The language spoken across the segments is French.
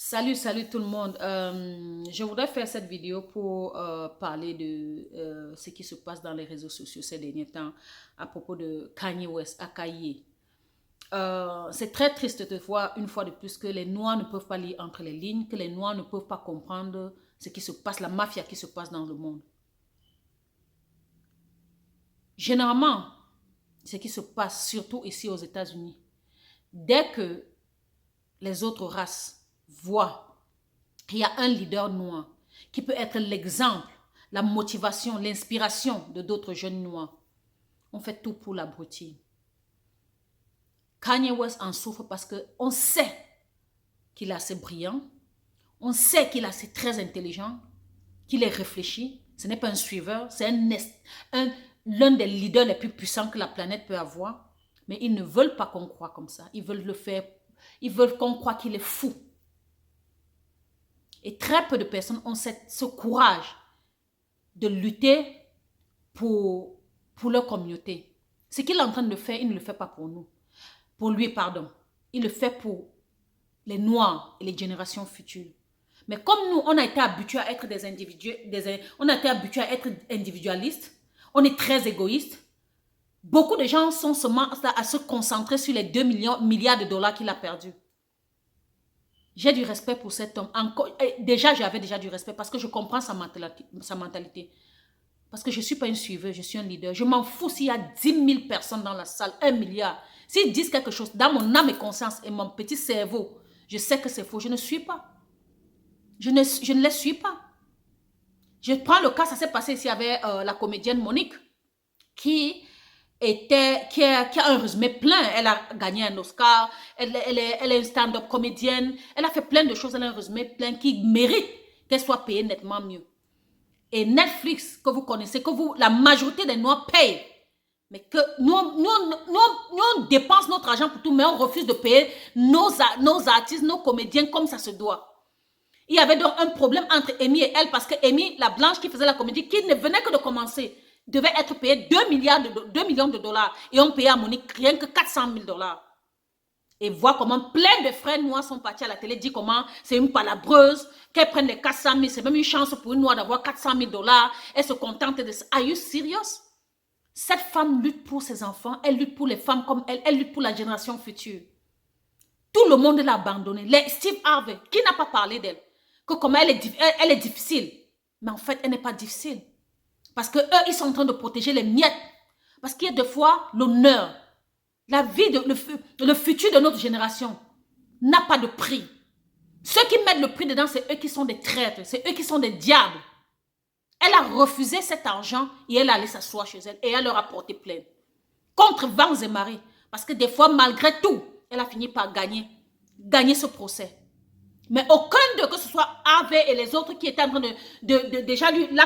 Salut tout le monde. Je voudrais faire cette vidéo pour parler de ce qui se passe dans les réseaux sociaux ces derniers temps à propos de Kanye West, Akaye. C'est très triste de voir une fois de plus que les Noirs ne peuvent pas lire entre les lignes, que les Noirs ne peuvent pas comprendre ce qui se passe, la mafia qui se passe dans le monde. Généralement, ce qui se passe, surtout ici aux États-Unis, dès que les autres races voient qu'il y a un leader noir qui peut être l'exemple, la motivation, l'inspiration de d'autres jeunes noirs, on fait tout pour l'abrutir. Kanye West en souffre parce qu'on sait qu'il est assez brillant, on sait qu'il est assez très intelligent, qu'il est réfléchi. Ce n'est pas un suiveur, c'est l'un des leaders les plus puissants que la planète peut avoir. Mais ils ne veulent pas qu'on croie comme ça. Ils veulent le faire. Ils veulent qu'on croie qu'il est fou. Et très peu de personnes ont ce courage de lutter pour leur communauté. Ce qu'il est en train de faire, il ne le fait pas pour nous. Pour lui, pardon. Il le fait pour les Noirs et les générations futures. Mais comme nous, on a été habitués à être des individus, on a été habitués à être individualistes, on est très égoïstes. Beaucoup de gens sont seulement à se concentrer sur les 2 milliards de dollars qu'il a perdus. J'ai du respect pour cet homme. Déjà, j'avais déjà du respect parce que je comprends sa mentalité. Parce que je ne suis pas une suiveuse, je suis un leader. Je m'en fous s'il y a 10 000 personnes dans la salle, 1 milliard. S'ils disent quelque chose, dans mon âme et conscience et mon petit cerveau, je sais que c'est faux. Je ne suis pas. Je ne les suis pas. Je prends le cas, ça s'est passé ici avec la comédienne Monique, qui a un résumé plein. Elle a gagné un Oscar, elle est une stand-up comédienne, elle a fait plein de choses, elle a un résumé plein qui mérite qu'elle soit payée nettement mieux. Et Netflix, que vous connaissez, la majorité des Noirs payent, mais que nous, on dépense notre argent pour tout, mais on refuse de payer nos artistes, nos comédiens comme ça se doit. Il y avait donc un problème entre Amy et elle parce que Amy, la blanche qui faisait la comédie, qui ne venait que de commencer, devait être payée 2 millions de dollars. Et on payait à Monique rien que 400 000 dollars. Et voir comment plein de frères noirs sont partis à la télé, dire comment c'est une palabreuse, qu'elle prenne les 400 000, c'est même une chance pour une noire d'avoir 400 000 dollars. Elle se contente de ça. Are you serious? Cette femme lutte pour ses enfants, elle lutte pour les femmes comme elle lutte pour la génération future. Tout le monde l'a abandonnée. Steve Harvey, qui n'a pas parlé d'elle? Que comment elle est difficile. Mais en fait, elle n'est pas difficile. Parce qu'eux, ils sont en train de protéger les miettes. Parce qu'il y a des fois, l'honneur, la vie, le futur de notre génération n'a pas de prix. Ceux qui mettent le prix dedans, c'est eux qui sont des traîtres. C'est eux qui sont des diables. Elle a refusé cet argent et elle est allée s'asseoir chez elle. Et elle leur a porté plainte. Contre vents et marées. Parce que des fois, malgré tout, elle a fini par gagner ce procès. Mais aucun d'eux, que ce soit Harvey et les autres qui étaient en train de déjà la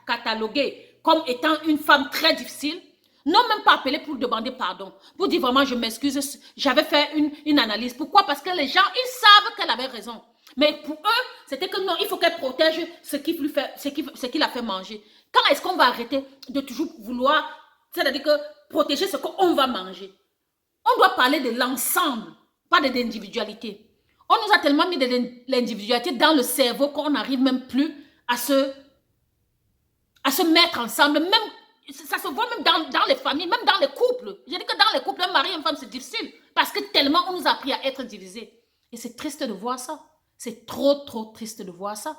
cataloguer comme étant une femme très difficile, n'ont même pas appelé pour demander pardon. Pour dire vraiment, je m'excuse, j'avais fait une analyse. Pourquoi? Parce que les gens, ils savent qu'elle avait raison. Mais pour eux, c'était que non, il faut qu'elle protège ce qu'il a fait manger. Quand est-ce qu'on va arrêter de toujours vouloir, c'est-à-dire que protéger ce qu'on va manger? On doit parler de l'ensemble, pas de l'individualité. On nous a tellement mis de l'individualité dans le cerveau qu'on n'arrive même plus à se mettre ensemble. Même, ça se voit même dans les familles, même dans les couples. Je dis que dans les couples, un mari et une femme, c'est difficile. Parce que tellement on nous a appris à être divisés. Et c'est triste de voir ça. C'est trop triste de voir ça.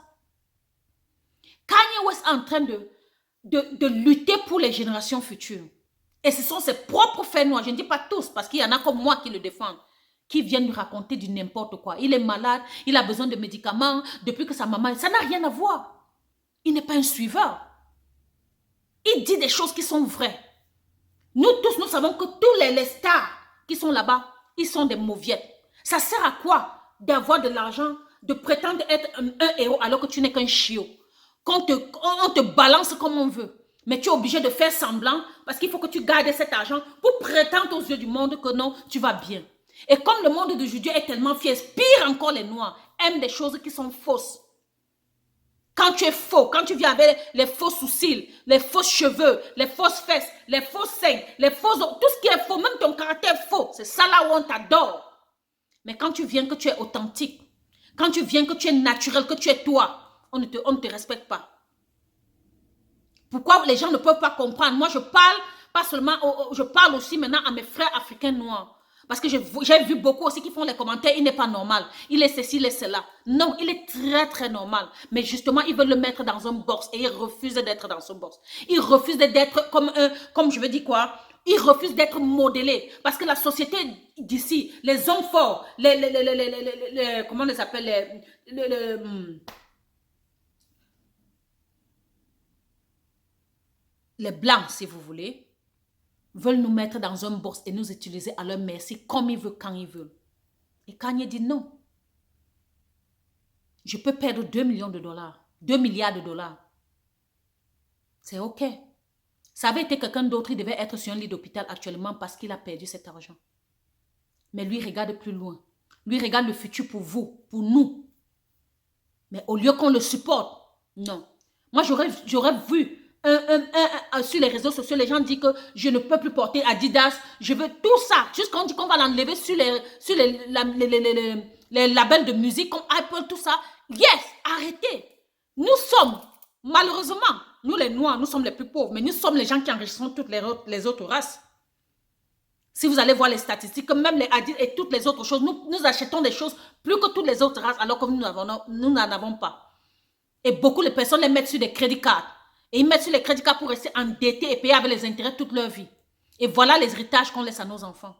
Kanye West est en train de lutter pour les générations futures. Et ce sont ses propres faits noirs. Je ne dis pas tous, parce qu'il y en a comme moi qui le défendent, qui viennent lui raconter du n'importe quoi. Il est malade, il a besoin de médicaments, depuis que sa maman... Ça n'a rien à voir. Il n'est pas un suiveur. Il dit des choses qui sont vraies. Nous tous, nous savons que tous les stars qui sont là-bas, ils sont des mauviettes. Ça sert à quoi d'avoir de l'argent, de prétendre être un héros alors que tu n'es qu'un chiot? On te balance comme on veut. Mais tu es obligé de faire semblant parce qu'il faut que tu gardes cet argent pour prétendre aux yeux du monde que non, tu vas bien. Et comme le monde d'aujourd'hui est tellement fier, pire encore les Noirs, aiment des choses qui sont fausses. Quand tu es faux, quand tu viens avec les faux sourcils, les faux cheveux, les fausses fesses, les faux seins, tout ce qui est faux, même ton caractère faux, c'est ça là où on t'adore. Mais quand tu viens que tu es authentique, Quand tu viens, que tu es naturel, que tu es toi, on ne te respecte pas. Pourquoi les gens ne peuvent pas comprendre? Moi, je parle pas seulement, je parle aussi maintenant à mes frères africains noirs. Parce que j'ai vu beaucoup aussi qui font les commentaires, il n'est pas normal. Il est ceci, il est cela. Non, il est très, très normal. Mais justement, ils veulent le mettre dans un box et il refuse d'être dans ce box. Il refuse d'être comme je veux dire quoi? Il refuse d'être modélé. Parce que la société d'ici, les hommes forts, comment on les appelle? Les blancs, si vous voulez, veulent nous mettre dans un box et nous utiliser à leur merci comme ils veulent, quand ils veulent. Et Kanye dit non. Je peux perdre 2 millions de dollars, 2 milliards de dollars. C'est OK. Ça avait été quelqu'un d'autre, il devait être sur un lit d'hôpital actuellement parce qu'il a perdu cet argent. Mais lui, regarde plus loin. Lui, regarde le futur pour vous, pour nous. Mais au lieu qu'on le supporte, non. Moi, j'aurais vu sur les réseaux sociaux, les gens disent que je ne peux plus porter Adidas, je veux tout ça. Jusqu'à on dit qu'on va l'enlever sur les labels de musique comme Apple, tout ça. Yes, arrêtez. Nous sommes, malheureusement, nous les Noirs, nous sommes les plus pauvres, mais nous sommes les gens qui enrichissons toutes les autres races. Si vous allez voir les statistiques, même les Adidas et toutes les autres choses, nous achetons des choses plus que toutes les autres races alors que nous n'en avons pas. Et beaucoup de personnes les mettent sur des crédits cards. Et ils mettent sur les crédits cards pour rester endettés et payer avec les intérêts toute leur vie. Et voilà les héritages qu'on laisse à nos enfants.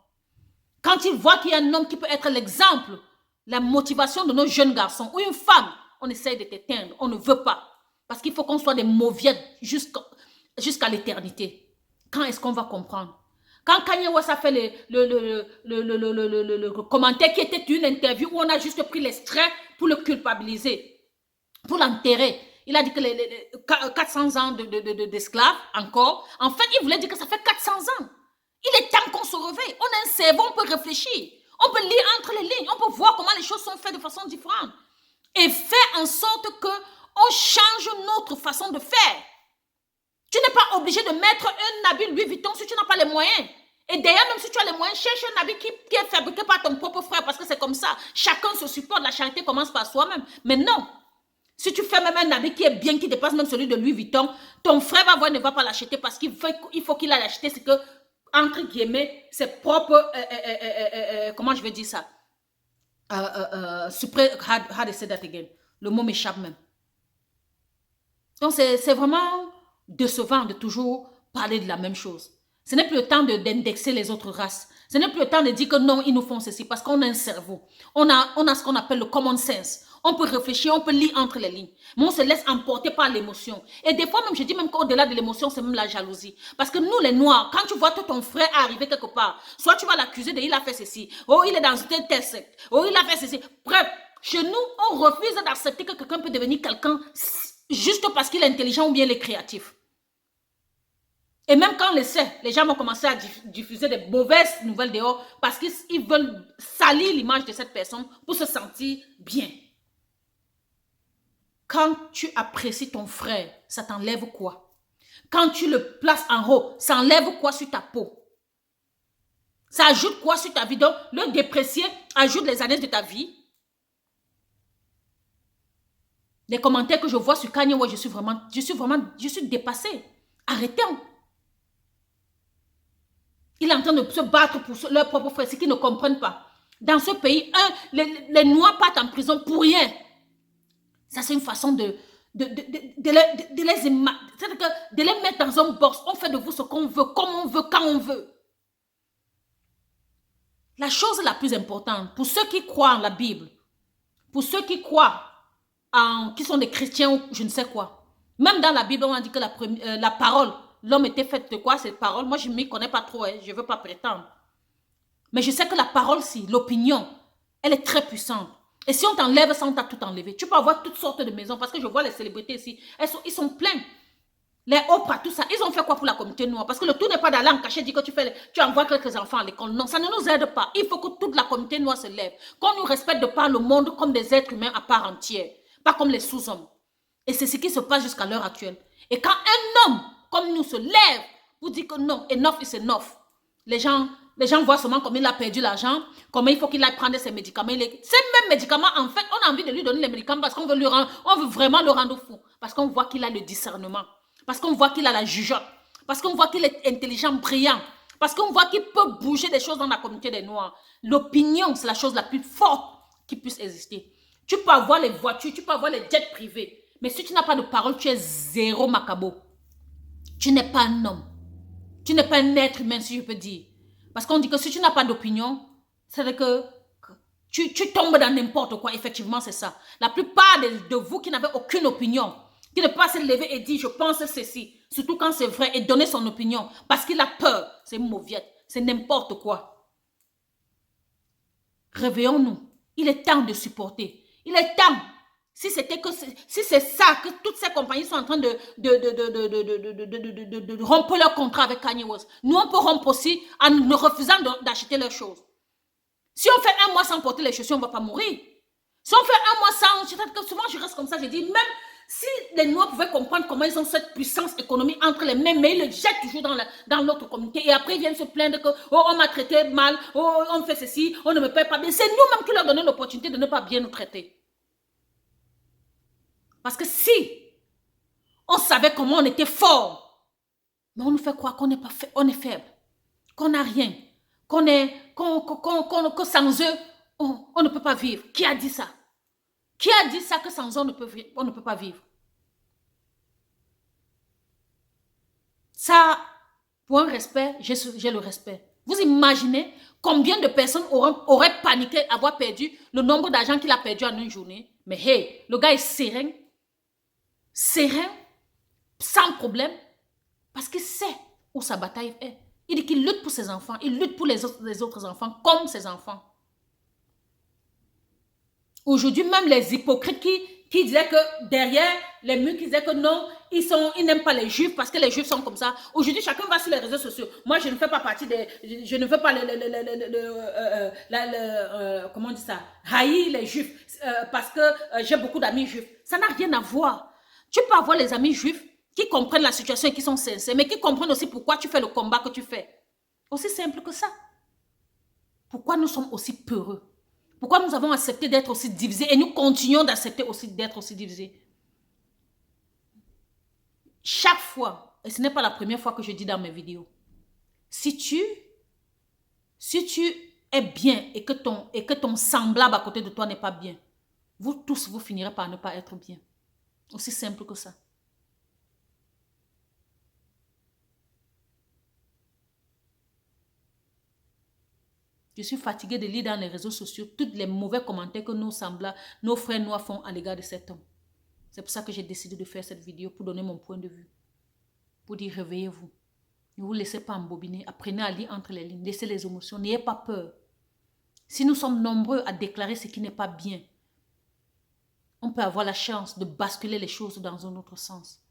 Quand ils voient qu'il y a un homme qui peut être l'exemple, la motivation de nos jeunes garçons, ou une femme, on essaye de t'éteindre, on ne veut pas. Parce qu'il faut qu'on soit des mauviettes jusqu'à l'éternité. Quand est-ce qu'on va comprendre? Quand Kanye West a fait le commentaire qui était une interview où on a juste pris l'extrait pour le culpabiliser, pour l'enterrer. Il a dit que les 400 ans d'esclaves, encore. En fait, il voulait dire que ça fait 400 ans. Il est temps qu'on se réveille. On a un cerveau, on peut réfléchir. On peut lire entre les lignes. On peut voir comment les choses sont faites de façon différente. Et faire en sorte qu'on change notre façon de faire. Tu n'es pas obligé de mettre un habit Louis Vuitton si tu n'as pas les moyens. Et d'ailleurs, même si tu as les moyens, cherche un habit qui est fabriqué par ton propre frère parce que c'est comme ça. Chacun se supporte. La charité commence par soi-même. Mais non. Si tu fais même un habit qui est bien, qui dépasse même celui de Louis Vuitton, ton frère va voir, ne va pas l'acheter parce qu'il faut qu'il aille l'acheter. C'est que, entre guillemets, ses propres, comment je vais dire ça? How to say that again? Le mot m'échappe même. Donc, c'est vraiment décevant de toujours parler de la même chose. Ce n'est plus le temps d'indexer les autres races. Ce n'est plus le temps de dire que non, ils nous font ceci parce qu'on a un cerveau. On a ce qu'on appelle le common sense. On peut réfléchir, on peut lire entre les lignes. Mais on se laisse emporter par l'émotion. Et des fois, même, je dis même qu'au-delà de l'émotion, c'est même la jalousie. Parce que nous, les Noirs, quand tu vois tout ton frère arriver quelque part, soit tu vas l'accuser de « il a fait ceci », « oh, il est dans tel secte »,« oh, il a fait ceci ». Bref, chez nous, on refuse d'accepter que quelqu'un peut devenir quelqu'un juste parce qu'il est intelligent ou bien il est créatif. Et même quand on le sait, les gens vont commencer à diffuser des mauvaises nouvelles dehors parce qu'ils veulent salir l'image de cette personne pour se sentir bien. Quand tu apprécies ton frère, ça t'enlève quoi? Quand tu le places en haut, ça enlève quoi sur ta peau? Ça ajoute quoi sur ta vie? Donc, le déprécier ajoute les années de ta vie. Les commentaires que je vois sur Kanye West, je suis dépassée. Arrêtons. Il est en train de se battre pour leur propre frère, ce qu'ils ne comprennent pas. Dans ce pays, les Noirs partent en prison pour rien. Ça, c'est une façon de les mettre dans un box. On fait de vous ce qu'on veut, comme on veut, quand on veut. La chose la plus importante, pour ceux qui croient en la Bible, pour ceux qui croient qui sont des chrétiens ou je ne sais quoi, même dans la Bible, on a dit que la parole, l'homme était fait de quoi, cette parole? Moi, je ne m'y connais pas trop, je ne veux pas prétendre. Mais je sais que la parole, si, l'opinion, elle est très puissante. Et si on t'enlève ça, on t'a tout enlevé. Tu peux avoir toutes sortes de maisons parce que je vois les célébrités ici. Ils sont pleins. Les Oprah, tout ça. Ils ont fait quoi pour la communauté noire? Parce que le tout n'est pas d'aller en cachet, dire que tu envoies quelques enfants à l'école. Non, ça ne nous aide pas. Il faut que toute la communauté noire se lève. Qu'on nous respecte de par le monde comme des êtres humains à part entière. Pas comme les sous-hommes. Et c'est ce qui se passe jusqu'à l'heure actuelle. Et quand un homme comme nous se lève pour dire que non, enough is enough, les gens les gens voient seulement comment il a perdu l'argent, comment il faut qu'il aille prendre ses médicaments. Ces mêmes médicaments, en fait, on a envie de lui donner les médicaments parce qu'on veut, on veut vraiment le rendre fou. Parce qu'on voit qu'il a le discernement. Parce qu'on voit qu'il a la jugeote. Parce qu'on voit qu'il est intelligent, brillant. Parce qu'on voit qu'il peut bouger des choses dans la communauté des Noirs. L'opinion, c'est la chose la plus forte qui puisse exister. Tu peux avoir les voitures, tu peux avoir les jets privés. Mais si tu n'as pas de parole, tu es zéro macabo. Tu n'es pas un homme. Tu n'es pas un être humain, si je peux dire. Parce qu'on dit que si tu n'as pas d'opinion, c'est que tu tombes dans n'importe quoi. Effectivement, c'est ça. La plupart de vous qui n'avez aucune opinion, qui ne peut pas se lever et dire « je pense ceci », surtout quand c'est vrai, et donner son opinion, parce qu'il a peur, c'est mauviette, c'est n'importe quoi. Réveillons-nous. Il est temps de supporter. Il est temps. Si c'est ça que toutes ces compagnies sont en train de rompre leur contrat avec Kanye West, nous on peut rompre aussi en ne refusant d'acheter leurs choses. Si on fait un mois sans porter les chaussures, on ne va pas mourir. Si on fait un mois sans, souvent je reste comme ça, je dis même si les Noirs pouvaient comprendre comment ils ont cette puissance économique entre les mains, mais ils le jettent toujours dans l'autre communauté et après ils viennent se plaindre que oh, on m'a traité mal, oh, on fait ceci, on ne me paie pas bien. C'est nous-mêmes qui leur donnons l'opportunité de ne pas bien nous traiter. Parce que si on savait comment on était fort, mais on nous fait croire qu'on n'est pas on est faible, qu'on n'a rien, que sans eux, on ne peut pas vivre. Qui a dit ça? Qui a dit ça que sans eux, on ne peut pas vivre? Ça, pour un respect, j'ai le respect. Vous imaginez combien de personnes auraient paniqué avoir perdu le nombre d'argent qu'il a perdu en une journée? Mais hey, le gars est serein, sans problème, parce qu'il sait où sa bataille est. Il dit qu'il lutte pour ses enfants, il lutte pour les autres enfants comme ses enfants. Aujourd'hui, même les hypocrites qui disaient que derrière les murs, qui disaient que non, ils n'aiment pas les juifs parce que les juifs sont comme ça. Aujourd'hui, chacun va sur les réseaux sociaux. Moi, je ne fais pas partie des... Je ne veux pas comment on dit ça? Haïr les juifs parce que j'ai beaucoup d'amis juifs. Ça n'a rien à voir. Tu peux avoir les amis juifs qui comprennent la situation et qui sont sincères, mais qui comprennent aussi pourquoi tu fais le combat que tu fais. Aussi simple que ça. Pourquoi nous sommes aussi peureux? Pourquoi nous avons accepté d'être aussi divisés et nous continuons d'accepter aussi d'être aussi divisés? Chaque fois, et ce n'est pas la première fois que je dis dans mes vidéos, si tu es bien et que ton semblable à côté de toi n'est pas bien, vous tous, vous finirez par ne pas être bien. Aussi simple que ça. Je suis fatiguée de lire dans les réseaux sociaux tous les mauvais commentaires que nos frères noirs font à l'égard de cet homme. C'est pour ça que j'ai décidé de faire cette vidéo pour donner mon point de vue. Pour dire réveillez-vous. Ne vous laissez pas embobiner. Apprenez à lire entre les lignes. Laissez les émotions. N'ayez pas peur. Si nous sommes nombreux à déclarer ce qui n'est pas bien, on peut avoir la chance de basculer les choses dans un autre sens.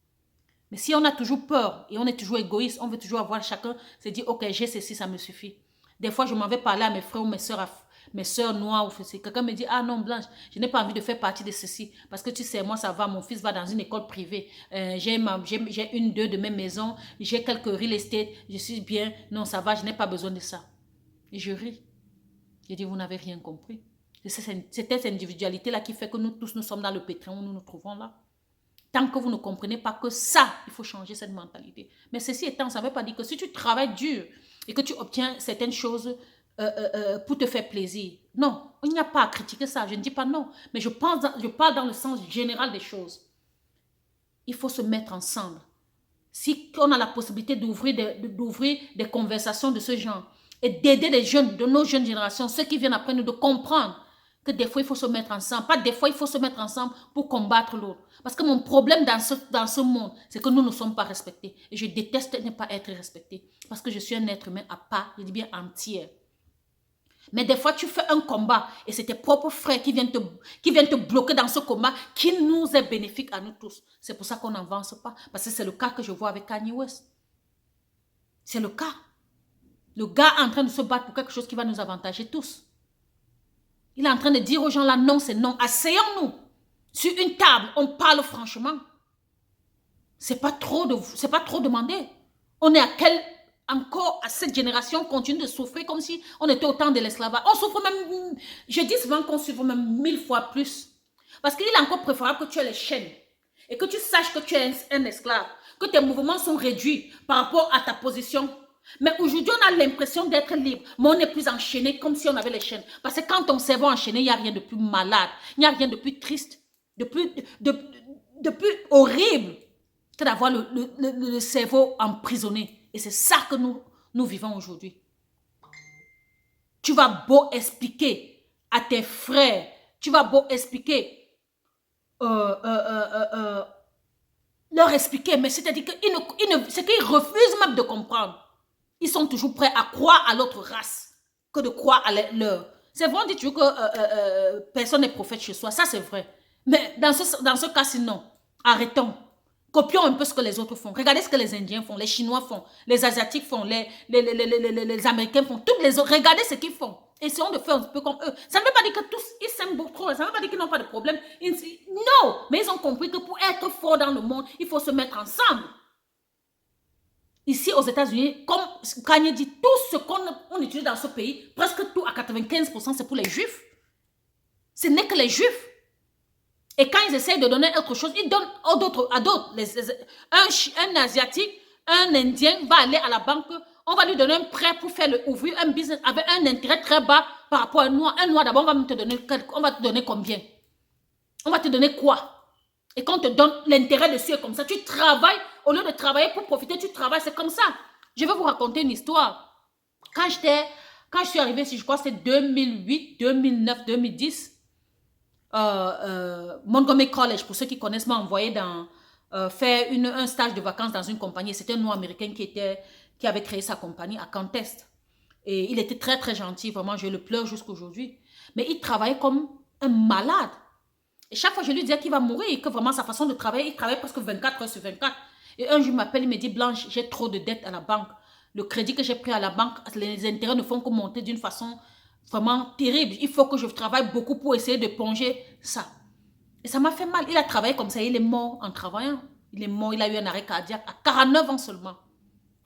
Mais si on a toujours peur et on est toujours égoïste, on veut toujours avoir chacun se dire ok, j'ai ceci, ça me suffit. Des fois, je m'en vais parler à mes frères ou mes soeurs noires. Quelqu'un me dit, ah non, Blanche, je n'ai pas envie de faire partie de ceci. Parce que tu sais, moi, ça va, mon fils va dans une école privée. J'ai deux de mes maisons. J'ai quelques real estate. Je suis bien. Non, ça va, je n'ai pas besoin de ça. Et je ris. Je dis, vous n'avez rien compris. C'est cette individualité-là qui fait que nous tous, nous sommes dans le pétrin où nous nous trouvons là. Tant que vous ne comprenez pas que ça, il faut changer cette mentalité. Mais ceci étant, ça ne veut pas dire que si tu travailles dur et que tu obtiens certaines choses pour te faire plaisir. Non, il n'y a pas à critiquer ça. Je ne dis pas non. Mais je parle dans le sens général des choses. Il faut se mettre ensemble. Si on a la possibilité d'ouvrir des conversations de ce genre et d'aider les jeunes, de nos jeunes générations, ceux qui viennent après nous, de comprendre que des fois, il faut se mettre ensemble. Pas des fois, il faut se mettre ensemble pour combattre l'autre. Parce que mon problème dans ce monde, c'est que nous ne sommes pas respectés. Et je déteste ne pas être respecté. Parce que je suis un être humain à part, je dis bien entier. Mais des fois, tu fais un combat et c'est tes propres frères qui viennent te bloquer dans ce combat qui nous est bénéfique à nous tous. C'est pour ça qu'on n'avance pas. Parce que c'est le cas que je vois avec Kanye West. C'est le cas. Le gars est en train de se battre pour quelque chose qui va nous avantager tous. Il est en train de dire aux gens là, non, c'est non. Asseyons-nous sur une table, on parle franchement. C'est pas trop demandé. On est à encore, à cette génération, continue de souffrir comme si on était au temps de l'esclavage. On souffre même, je dis souvent qu'on souffre même 1000 fois plus. Parce qu'il est encore préférable que tu aies les chaînes et que tu saches que tu es un esclave, que tes mouvements sont réduits par rapport à ta position. Mais aujourd'hui, on a l'impression d'être libre, mais on est plus enchaîné comme si on avait les chaînes. Parce que quand ton cerveau est enchaîné, il n'y a rien de plus malade, il n'y a rien de plus triste, de plus horrible que d'avoir le cerveau emprisonné. Et c'est ça que nous vivons aujourd'hui. Tu vas beau expliquer à tes frères, tu vas beau expliquer, leur expliquer, mais c'est-à-dire c'est qu'ils refusent même de comprendre. Ils sont toujours prêts à croire à l'autre race que de croire à leur. C'est vrai, on dit toujours que personne n'est prophète chez soi, ça c'est vrai. Mais dans ce cas-ci, non. Arrêtons. Copions un peu ce que les autres font. Regardez ce que les Indiens font, les Chinois font, les Asiatiques font, les Américains font, toutes les autres. Regardez ce qu'ils font. Essayons de faire un peu comme eux. Ça ne veut pas dire que tous, ils s'aiment beaucoup trop. Ça ne veut pas dire qu'ils n'ont pas de problème. Non, mais ils ont compris que pour être fort dans le monde, il faut se mettre ensemble. Ici, aux États-Unis, comme Kanye dit, tout ce qu'on utilise dans ce pays, presque tout, à 95%, c'est pour les Juifs. Ce n'est que les Juifs. Et quand ils essayent de donner autre chose, ils donnent à d'autres. Un Asiatique, un Indien va aller à la banque, on va lui donner un prêt pour ouvrir un business avec un intérêt très bas par rapport à un Noir. Un Noir, d'abord, on va te donner combien? On va te donner quoi? Et quand on te donne l'intérêt dessus, comme ça, tu travailles, au lieu de travailler pour profiter, tu travailles, c'est comme ça. Je vais vous raconter une histoire. Quand je suis arrivée ici, je crois que c'était 2008, 2009, 2010, Montgomery College, pour ceux qui connaissent, m'a envoyé faire un stage de vacances dans une compagnie. C'était un Noir américain qui avait créé sa compagnie à Contest. Et il était très, très gentil. Vraiment, je le pleure jusqu'à aujourd'hui. Mais il travaillait comme un malade. Et chaque fois, je lui disais qu'il va mourir, que vraiment, sa façon de travailler, il travaille presque 24 heures sur 24. Et un jour, il m'appelle, il me dit, Blanche, j'ai trop de dettes à la banque. Le crédit que j'ai pris à la banque, les intérêts ne font que monter d'une façon vraiment terrible. Il faut que je travaille beaucoup pour essayer de plonger ça. Et ça m'a fait mal. Il a travaillé comme ça. Il est mort en travaillant. Il est mort. Il a eu un arrêt cardiaque à 49 ans seulement.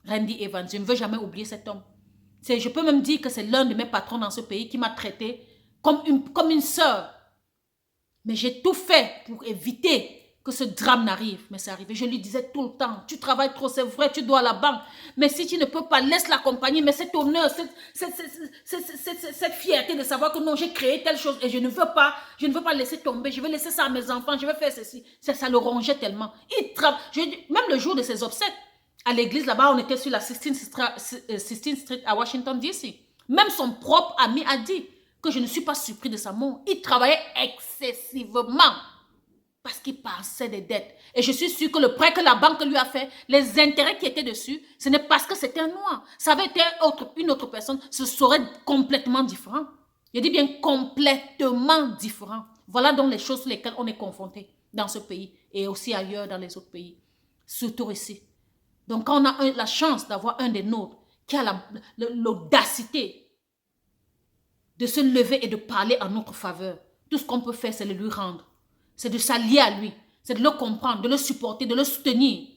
Randy Evans. Je ne veux jamais oublier cet homme. Je peux même dire que c'est l'un de mes patrons dans ce pays qui m'a traité comme une sœur. Mais j'ai tout fait pour éviter que ce drame n'arrive. Mais c'est arrivé. Je lui disais tout le temps, tu travailles trop, c'est vrai, tu dois à la banque. Mais si tu ne peux pas, laisse la compagnie. Mais cet honneur, cette fierté de savoir que non, j'ai créé telle chose et je ne veux pas laisser tomber. Je vais laisser ça à mes enfants, je vais faire ceci. Ça le rongeait tellement. Même le jour de ses obsèques, à l'église là-bas, on était sur la 16th Street à Washington, D.C. Même son propre ami a dit que je ne suis pas surpris de sa mort. Il travaillait excessivement parce qu'il passait des dettes. Et je suis sûre que le prêt que la banque lui a fait, les intérêts qui étaient dessus, ce n'est parce que c'était un Noir. Ça avait été une autre personne, ce serait complètement différent. Je dis bien complètement différent. Voilà donc les choses sur lesquelles on est confronté dans ce pays et aussi ailleurs dans les autres pays, surtout ici. Donc quand on a la chance d'avoir un des nôtres qui a l'audacité de se lever et de parler en notre faveur, tout ce qu'on peut faire, c'est de lui rendre. C'est de s'allier à lui. C'est de le comprendre, de le supporter, de le soutenir.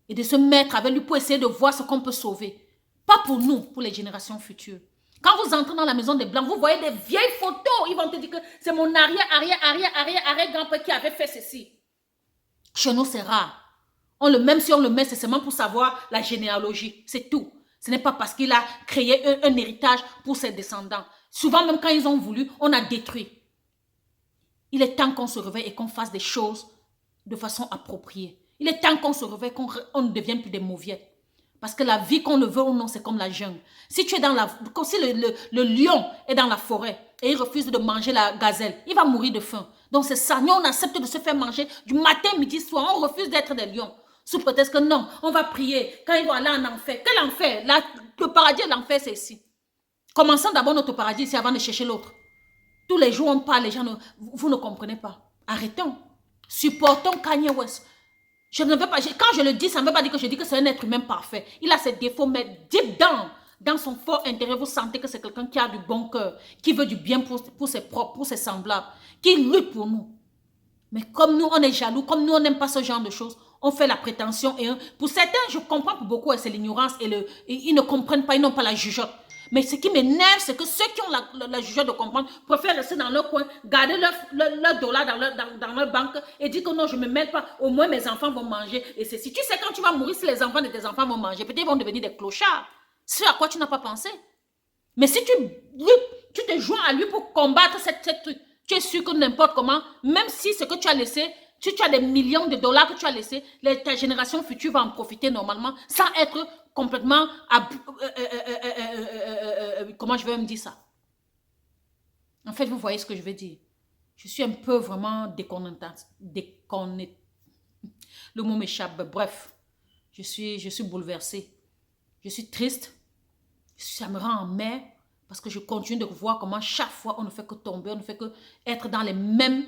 Et de se mettre avec lui pour essayer de voir ce qu'on peut sauver. Pas pour nous, pour les générations futures. Quand vous entrez dans la maison des Blancs, vous voyez des vieilles photos. Ils vont te dire que c'est mon arrière-grand-père qui avait fait ceci. Chez nous, c'est rare. Même si on le met, c'est seulement pour savoir la généalogie. C'est tout. Ce n'est pas parce qu'il a créé un héritage pour ses descendants. Souvent, même quand ils ont voulu, on a détruit. Il est temps qu'on se réveille et qu'on fasse des choses de façon appropriée. Il est temps qu'on se réveille, qu'on ne devienne plus des mauviettes. Parce que la vie, qu'on le veut ou non, c'est comme la jungle. Si tu es si le lion est dans la forêt et il refuse de manger la gazelle, il va mourir de faim. Donc c'est ça. Nous, on accepte de se faire manger du matin, midi, soir. On refuse d'être des lions. Sous prétexte que non, on va prier. Quand il va aller en enfer. Quel enfer? Le paradis et l'enfer, c'est ici. Commençons d'abord notre paradis ici avant de chercher l'autre. Tous les jours, on parle, les gens, vous ne comprenez pas. Arrêtons. Supportons Kanye West. Je ne veux pas, quand je le dis, ça ne veut pas dire que je dis que c'est un être humain parfait. Il a ses défauts, mais deep down, dans son fort intérieur, vous sentez que c'est quelqu'un qui a du bon cœur, qui veut du bien pour ses propres, pour ses semblables, qui lutte pour nous. Mais comme nous, on est jaloux, comme nous, on n'aime pas ce genre de choses, On fait la prétention. Pour certains, je comprends, pour beaucoup, c'est l'ignorance et ils ne comprennent pas, ils n'ont pas la jugeote. Mais ce qui m'énerve, c'est que ceux qui ont la jugeote de comprendre préfèrent rester dans leur coin, garder leur dollar dans leur banque et dire que non, je ne me mêle pas. Au moins, mes enfants vont manger. Et c'est si tu sais quand tu vas mourir, si les enfants de tes enfants vont manger, peut-être ils vont devenir des clochards. C'est à quoi tu n'as pas pensé. Mais si tu te joins à lui pour combattre cette truc, tu es sûr que n'importe comment, même si ce que tu as laissé, tu as des millions de dollars que tu as laissés, ta génération future va en profiter normalement sans être complètement... comment je vais me dire ça? En fait, vous voyez ce que je veux dire. Je suis un peu vraiment déconnectante. Le mot m'échappe. Bref, je suis bouleversée. Je suis triste. Ça me rend en mer parce que je continue de voir comment chaque fois on ne fait que tomber, on ne fait que être dans les mêmes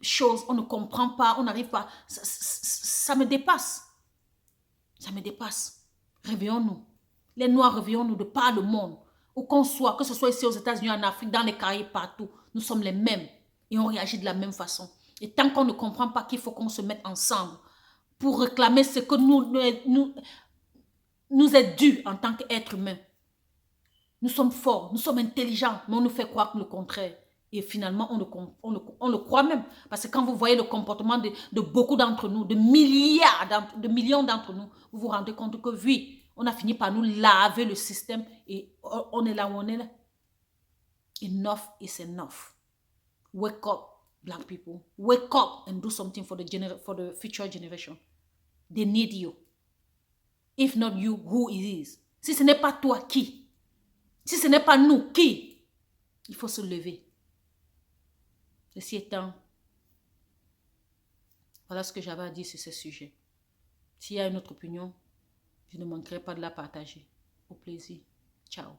choses. On ne comprend pas, on n'arrive pas. Ça me dépasse. Ça me dépasse. Réveillons-nous. Les Noirs, réveillons-nous de par le monde. Où qu'on soit, que ce soit ici aux États-Unis, en Afrique, dans les Caraïbes, partout. Nous sommes les mêmes et on réagit de la même façon. Et tant qu'on ne comprend pas qu'il faut qu'on se mette ensemble pour réclamer ce que nous est dû en tant qu'être humain. Nous sommes forts, nous sommes intelligents, mais on nous fait croire le contraire. Et finalement, on le croit même. Parce que quand vous voyez le comportement de beaucoup d'entre nous, de millions d'entre nous, vous vous rendez compte que oui, on a fini par nous laver le système et on est là où on est là. Enough is enough. Wake up, black people. Wake up and do something for the future generation. They need you. If not you, who it is? Si ce n'est pas toi, qui? Si ce n'est pas nous, qui? Il faut se lever. Ceci étant, voilà ce que j'avais à dire sur ce sujet. S'il y a une autre opinion, je ne manquerai pas de la partager. Au plaisir. Ciao.